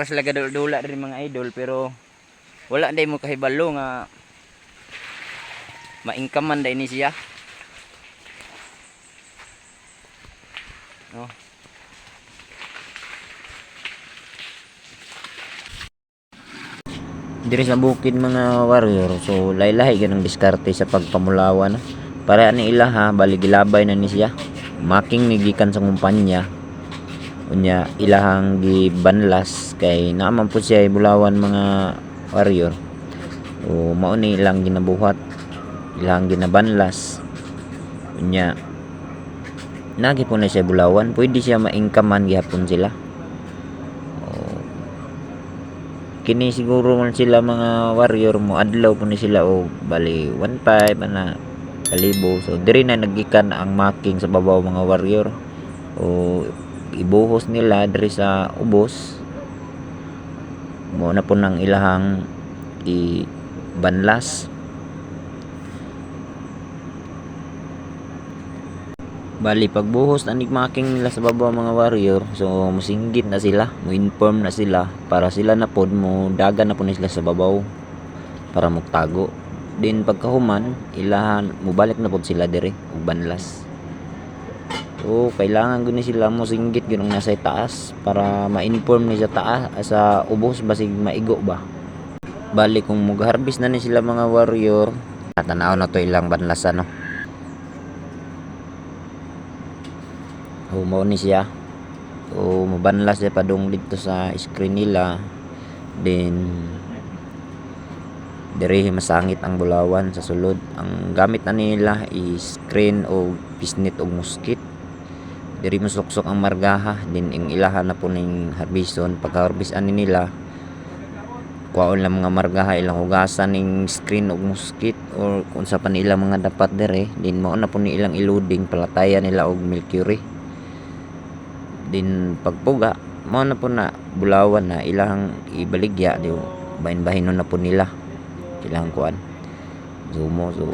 para sila gadula rin mga idol, pero wala day mo kahibalo nga maingkaman day ni siya. No. Diri sa bukid mga warrior, so lahi-lahi ganang diskarte sa pagpamulawan. Para ani ila ha, bali gilabay na ni siya. Making nigikan sa kumpanya. Unya ilahang gibanlas kay naaman po siya bulawan mga warrior. O mao ni ilang ginabuhat, ilang ginabanlas. Unya nagi po na siya bulawan, pwede siya maingkaman gihapon sila. Kini siguro man sila mga warrior mo adlaw po ni sila o bali 1.5 ana kalibo. So diri na nagikan ang making sa babaw mga warrior o ibuhos nila diri sa ubos mo na po nang ilahang ibanlas. Bali pagbuhos anig making nila sa babaw mga warrior, so musinggit na sila, mo-inform na sila para sila na pod mo dagan na po sila sa babaw para magtago. Din pagkahuman ilahan mobalik na pod sila dire ug banlas. So kailangan guni sila mo singgit gyud nasa taas para ma-inform ni sa taas sa ubos basig maigo ba. Bali kung mag-harvest na ni sila mga warrior, tanaw na to ilang banlasan no. Mao ni siya. So mabanlas siya padung dito sa screen nila. Then diri masangit ang bulawan sa sulod. Ang gamit na nila is screen o pisnit o muskit. Diri masuksok ang margaha, din ing ilahan na po ning harbison. Pagka-harvest ani nila, kuhaon lang mga margaha ilang hugasan ning screen o muskit or kung sa pa nila mga dapat dire. Din mao na po ni ilang iluding palatayan nila og mercury. Din pagpuga mao na po na bulawan na ilang ibaligya di bahin-bahinon na po nila ilang kuan zumo. So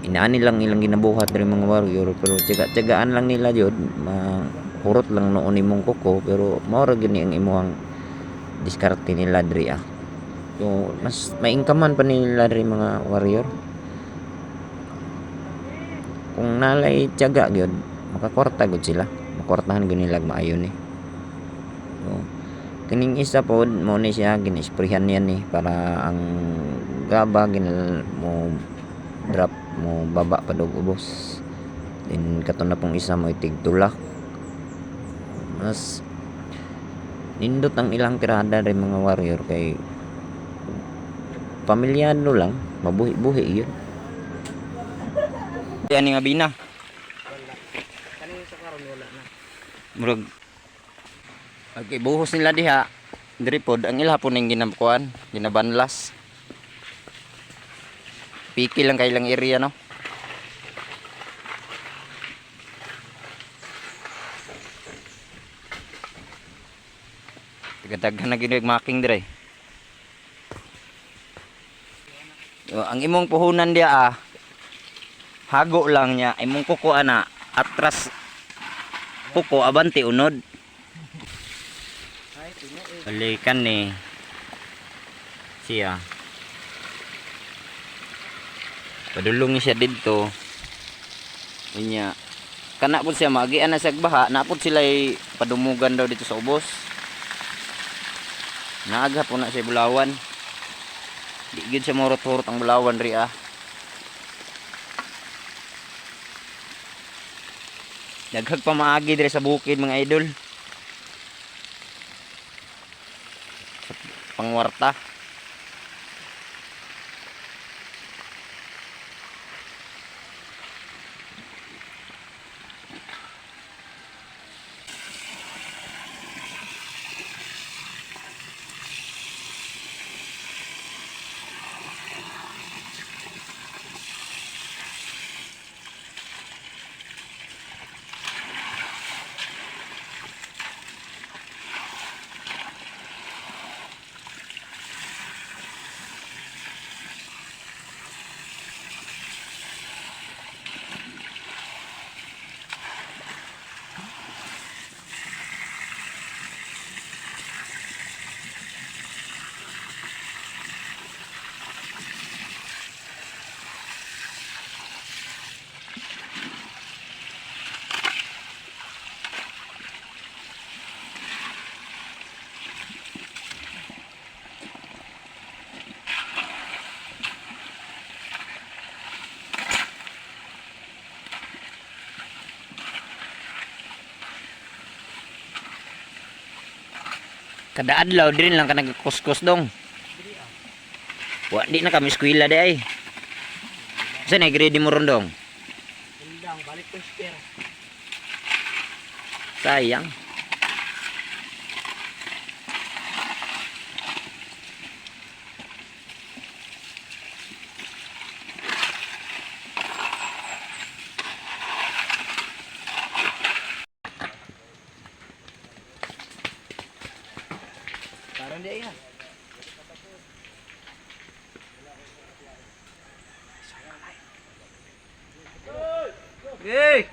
inaani lang ilang ginabuhat diri mga warrior, pero tiyaga-tiyagaan lang nila jud, mahurot lang noon imong kuko, pero mao ra gini ang imuhang diskarte nila diri So mas maingkaman pa nila diri mga warrior kung nalay tiyaga gyud, makakwarta gud sila, makortahan gud nila maayo ni. So kining isa pod mo ni siya ginisprehan yan ni para ang gaba mo drop mo baba padug ubos. Then katon na pong isa mo itigtulak. Mas nindot ang ilang tirada rin mga warrior kay pamilyado lang, mabuhi-buhi yun. Yan nga bina. Kanina sa karon wala na. Murag okay, buhos nila diha. Diri pod ang ila po ning ginabukuan, ginabanlas. Piki lang kay lang area no. Tagataghan na gid making dire. So, ang imong puhunan dia hago lang niya imong kuko ana atras kuko abante unod. Balikan ni siya. Padulong siya didto. Unya kana pud siya magian na sa baha, napud sila padumugan daw dito sa ubos. Naaga po na siya bulawan. Di gid siya morot-morot ang bulawan ri Daghag pa maagi dire sa bukid mga idol. Pangwarta. Kada adlaw din lang ka nagkuskus dong. Wa di na kami eskwela di ay. Sa na grade mo ron dong. Undang, balik ko spare. Sayang. Karon di ya. Hey!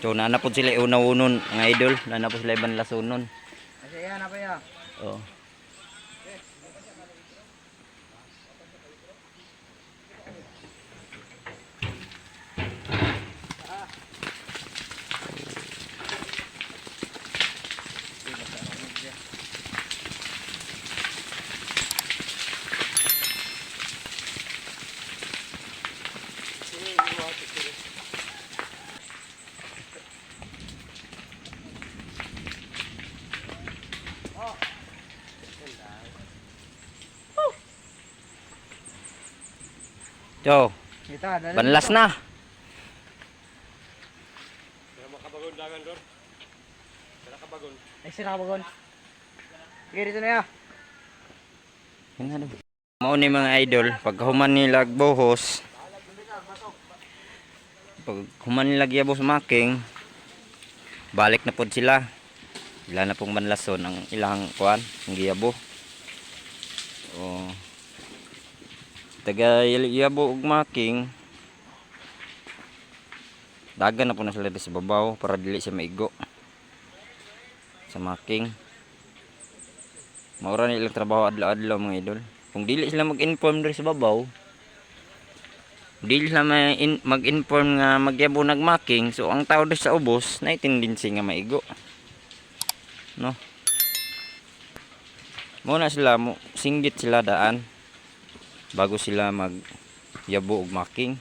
So nana po sila una-unon mga idol, nana po sila ibang lasunon. Kasi yan apa ya? Oh. Yo, Kita ada. banlas na. Ay sira bagon. Sige dito na ya. Mao ni mga idol, pag human nila buhos, pag human nila giyabos making, balik na pod sila. Sila na pong banlason ang ilang kuan, ang giyabo. Oh. Taga yabo ug making. Dagan na po na sila sa babaw para dili siya maigo. Sa making. Maura na ilang trabaho adlaw-adlaw mga idol. Kung dili sila mag-inform diri sa babaw, dili sila mag-inform nga magyabo nagmaking, so ang tao diri sa ubos na tendency nga maigo. No. Muna sila mo singgit sila daan bago sila magyabo og making.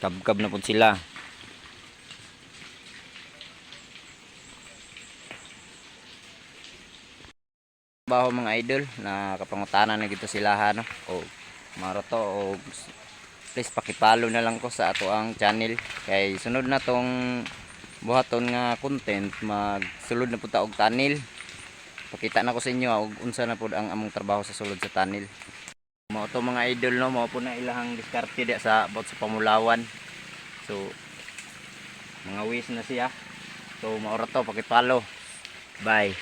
Kabkab na pud sila. Baho mga idol na kapangutanan na gito sila no. O maro to o please pakipalo na lang ko sa ato ang channel kay sunod na tong buhaton nga content magsulod na pud ta og tunnel. Pakita na ko sa inyo og unsa na pud ang among trabaho sa sulod sa tunnel. Mao to mga idol no, mao po na ilahang diskarte diya sa about sa Pamulawan. So mga ways na siya. So maura to pakipalo. Bye.